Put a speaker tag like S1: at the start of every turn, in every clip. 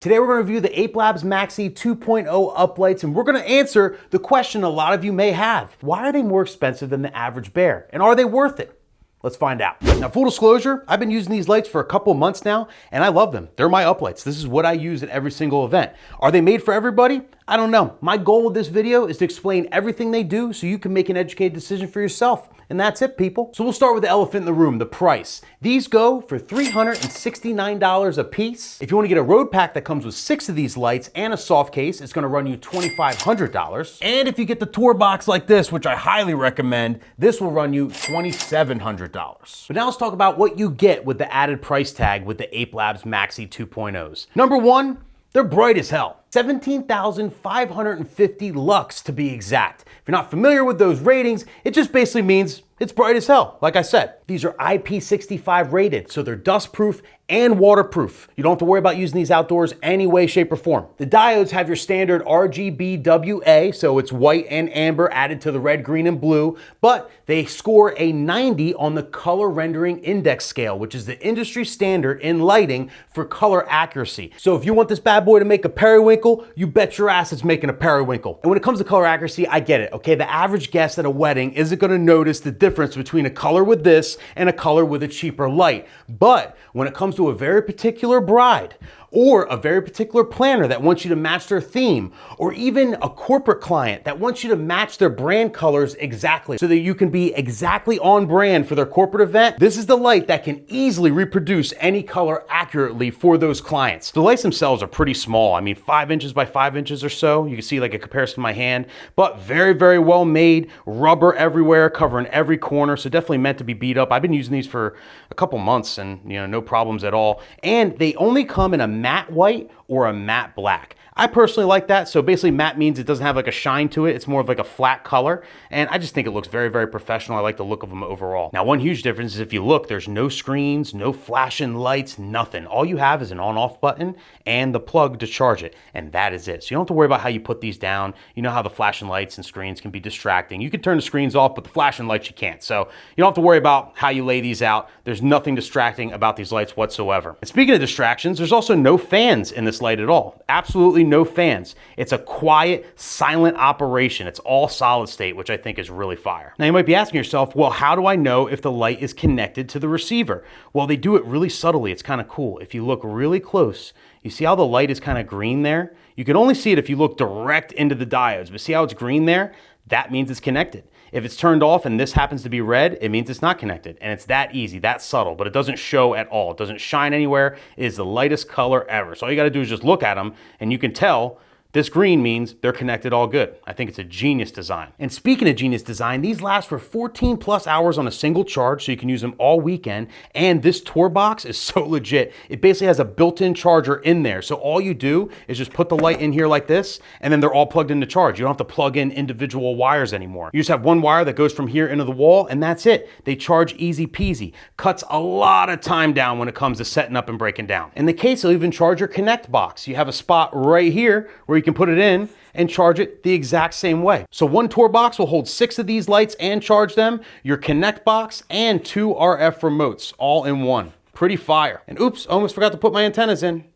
S1: Today we're going to review the Ape Labs Maxi 2.0 uplights, and we're going to answer the question a lot of you may have. Why are they more expensive than the average bear? And are they worth it? Let's find out. Now, full disclosure, I've been using these lights for a couple months now, and I love them. They're my uplights. This is what I use at every single event. Are they made for everybody? I don't know. My goal with this video is to explain everything they do so you can make an educated decision for yourself. And that's it, people. So we'll start with the elephant in the room, the price. These go for $369 a piece. If you want to get a road pack that comes with 6 of these lights and a soft case, it's going to run you $2,500. And if you get the tour box like this, which I highly recommend, this will run you $2,700. But now let's talk about what you get with the added price tag with the Ape Labs Maxi 2.0s. Number one, they're bright as hell. 17,550 lux to be exact. If you're not familiar with those ratings, it just basically means it's bright as hell. Like I said, these are IP65 rated, so they're dust proof and waterproof. You don't have to worry about using these outdoors any way, shape, or form. The diodes have your standard RGBaA, so it's white and amber added to the red, green, and blue, but they score a 90 on the color rendering index scale, which is the industry standard in lighting for color accuracy. So if you want this bad boy to make a periwinkle, you bet your ass it's making a periwinkle. And when it comes to color accuracy, I get it, okay? The average guest at a wedding isn't gonna notice the difference between a color with this and a color with a cheaper light. But when it comes to a very particular bride, or a very particular planner that wants you to match their theme, or even a corporate client that wants you to match their brand colors exactly so that you can be exactly on brand for their corporate event, this is the light that can easily reproduce any color accurately for those clients. The lights themselves are pretty small. I mean, 5 inches by 5 inches or so. You can see like a comparison to my hand, but very, very well made, rubber everywhere, covering every corner. So definitely meant to be beat up. I've been using these for a couple months and no problems at all. And they only come in a matte white or a matte black. I personally like that. So basically matte means it doesn't have like a shine to it. It's more of like a flat color. And I just think it looks very, very professional. I like the look of them overall. Now, one huge difference is if you look, there's no screens, no flashing lights, nothing. All you have is an on-off button and the plug to charge it. And that is it. So you don't have to worry about how you put these down. You know how the flashing lights and screens can be distracting. You can turn the screens off, but the flashing lights you can't. So you don't have to worry about how you lay these out. There's nothing distracting about these lights whatsoever. And speaking of distractions, there's also no fans in this light at all. Absolutely no fans. It's a quiet, silent operation. It's all solid state, which I think is really fire. Now you might be asking yourself, well, how do I know if the light is connected to the receiver? Well, they do it really subtly. It's kind of cool. If you look really close, you see how the light is kind of green there? You can only see it if you look direct into the diodes, but see how it's green there? That means it's connected. If it's turned off and this happens to be red, it means it's not connected. And it's that easy, that subtle, but it doesn't show at all. It doesn't shine anywhere. It is the lightest color ever. So all you gotta do is just look at them and you can tell this green means they're connected all good. I think it's a genius design. And speaking of genius design, these last for 14 plus hours on a single charge, so you can use them all weekend. And this tour box is so legit. It basically has a built-in charger in there. So all you do is just put the light in here like this, and then they're all plugged into charge. You don't have to plug in individual wires anymore. You just have one wire that goes from here into the wall, and that's it. They charge easy peasy. Cuts a lot of time down when it comes to setting up and breaking down. In the case, they'll even charge your Connect box. You have a spot right here where you can put it in and charge it the exact same way. So one tour box will hold 6 of these lights and charge them, your Connect box, and 2 RF remotes all in one. Pretty fire. And oops, almost forgot to put my antennas in.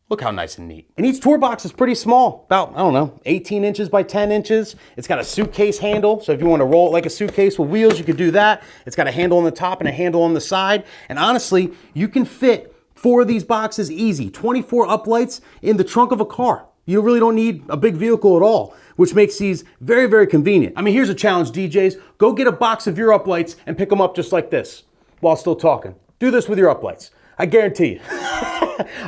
S1: Look how nice and neat. And each tour box is pretty small, about, I don't know, 18 inches by 10 inches. It's got a suitcase handle, so if you want to roll it like a suitcase with wheels, you could do that. It's got a handle on the top and a handle on the side. And honestly, you can fit 4 of these boxes easy, 24 uplights in the trunk of a car. You really don't need a big vehicle at all, which makes these very, very convenient. I mean, here's a challenge, DJs. Go get a box of your uplights and pick them up just like this while still talking. Do this with your uplights. I guarantee you.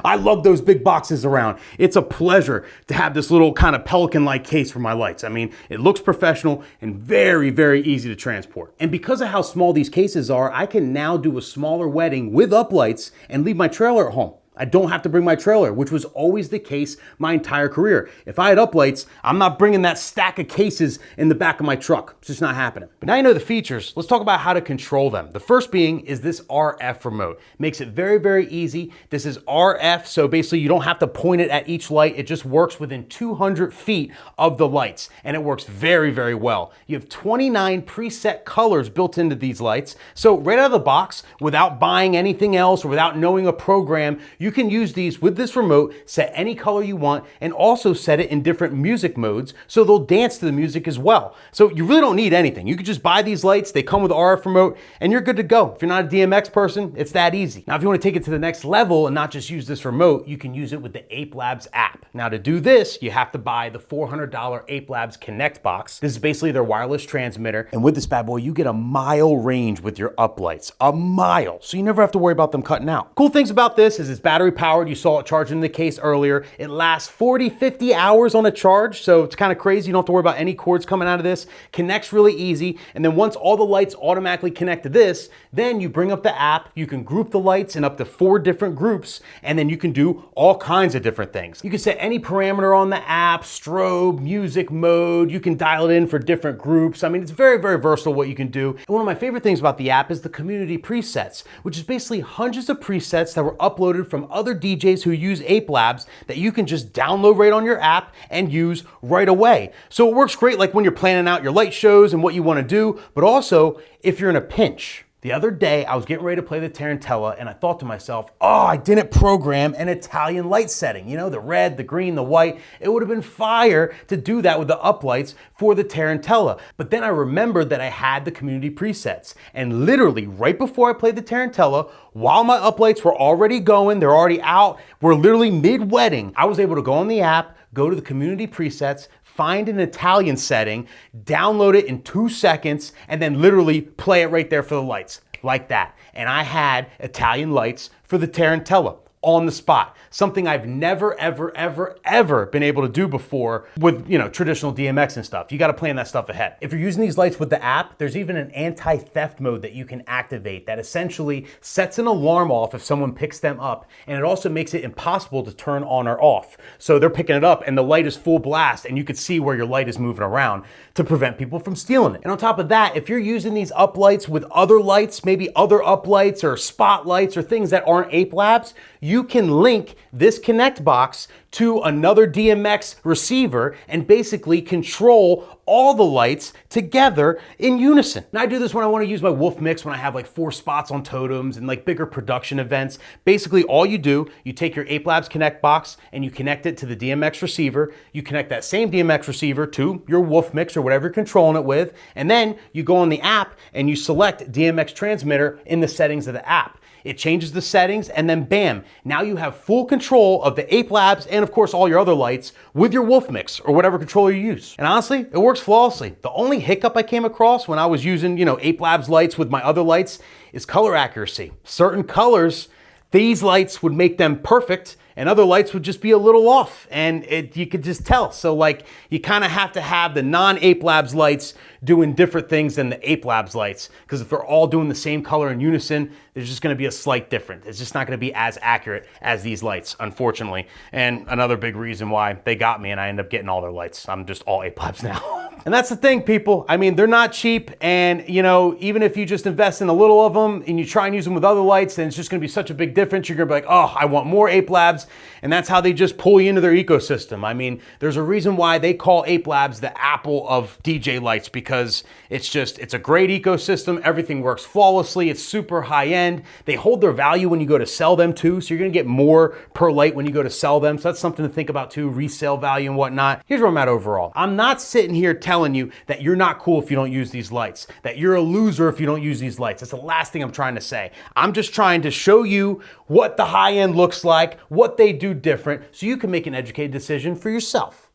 S1: I love those big boxes around. It's a pleasure to have this little kind of Pelican-like case for my lights. I mean, it looks professional and very, very easy to transport. And because of how small these cases are, I can now do a smaller wedding with uplights and leave my trailer at home. I don't have to bring my trailer, which was always the case my entire career. If I had uplights, I'm not bringing that stack of cases in the back of my truck. It's just not happening. But now you know the features, let's talk about how to control them. The first being is this RF remote. Makes it very, very easy. This is RF, so basically you don't have to point it at each light. It just works within 200 feet of the lights, and it works very, very well. You have 29 preset colors built into these lights. So right out of the box, without buying anything else or without knowing a program, you you can use these with this remote, set any color you want, and also set it in different music modes so they'll dance to the music as well. So you really don't need anything. You can just buy these lights, they come with an RF remote, and you're good to go. If you're not a DMX person, it's that easy. Now, if you want to take it to the next level and not just use this remote, you can use it with the Ape Labs app. Now, to do this, you have to buy the $400 Ape Labs Connect box. This is basically their wireless transmitter, and with this bad boy, you get a mile range with your Uplights. A mile, so you never have to worry about them cutting out. Cool things about this is it's battery powered. You saw it charging in the case earlier. It lasts 40, 50 hours on a charge, so it's kind of crazy. You don't have to worry about any cords coming out of this. Connects really easy, and then once all the lights automatically connect to this, then you bring up the app, you can group the lights in up to 4 different groups, and then you can do all kinds of different things. You can set any parameter on the app, strobe, music mode, you can dial it in for different groups. I mean, it's very, very versatile what you can do. And one of my favorite things about the app is the community presets, which is basically hundreds of presets that were uploaded from other DJs who use Ape Labs that you can just download right on your app and use right away. So it works great like when you're planning out your light shows and what you want to do, but also if you're in a pinch. The other day, I was getting ready to play the Tarantella and I thought to myself, oh, I didn't program an Italian light setting. You know, the red, the green, the white. It would have been fire to do that with the Uplights for the Tarantella. But then I remembered that I had the community presets. And literally right before I played the Tarantella, while my Uplights were already going, they're already out, we're literally mid-wedding, I was able to go on the app, go to the community presets, find an Italian setting, download it in 2 seconds, and then literally play it right there for the lights, like that. And I had Italian lights for the Tarantella on the spot. Something I've never, ever, ever, ever been able to do before with, traditional DMX and stuff. You got to plan that stuff ahead. If you're using these lights with the app, there's even an anti-theft mode that you can activate that essentially sets an alarm off if someone picks them up. And it also makes it impossible to turn on or off. So they're picking it up and the light is full blast and you can see where your light is moving around to prevent people from stealing it. And on top of that, if you're using these Uplights with other lights, maybe other Uplights or spotlights or things that aren't Ape Labs, you can link this Connect box to another DMX receiver and basically control all the lights together in unison. Now I do this when I want to use my Wolf mix when I have like 4 spots on totems and like bigger production events. Basically all you do, you take your Ape Labs Connect box and you connect it to the DMX receiver. You connect that same DMX receiver to your Wolf mix or whatever you're controlling it with. And then you go on the app and you select DMX transmitter in the settings of the app. It changes the settings and then bam, now you have full control of the Ape Labs and of course all your other lights with your Wolf mix or whatever controller you use. And honestly, it works flawlessly. The only hiccup I came across when I was using, Ape Labs lights with my other lights is color accuracy. Certain colors, these lights would make them perfect and other lights would just be a little off and you could just tell. So like you kind of have to have the non-Ape Labs lights doing different things than the Ape Labs lights, because if they're all doing the same color in unison, there's just gonna be a slight difference. It's just not gonna be as accurate as these lights, unfortunately. And another big reason why they got me and I end up getting all their lights. I'm just all Ape Labs now. And that's the thing, people. I mean, they're not cheap, and even if you just invest in a little of them and you try and use them with other lights, then it's just gonna be such a big difference. You're gonna be like, oh, I want more Ape Labs, and that's how they just pull you into their ecosystem. I mean, there's a reason why they call Ape Labs the Apple of DJ lights, because it's a great ecosystem. Everything works flawlessly. It's super high end. They hold their value when you go to sell them too, so you're gonna get more per light when you go to sell them. So that's something to think about too, resale value and whatnot. Here's where I'm at overall. I'm not sitting here telling you that you're not cool if you don't use these lights, that you're a loser if you don't use these lights. That's the last thing I'm trying to say. I'm just trying to show you what the high end looks like, what they do different, so you can make an educated decision for yourself.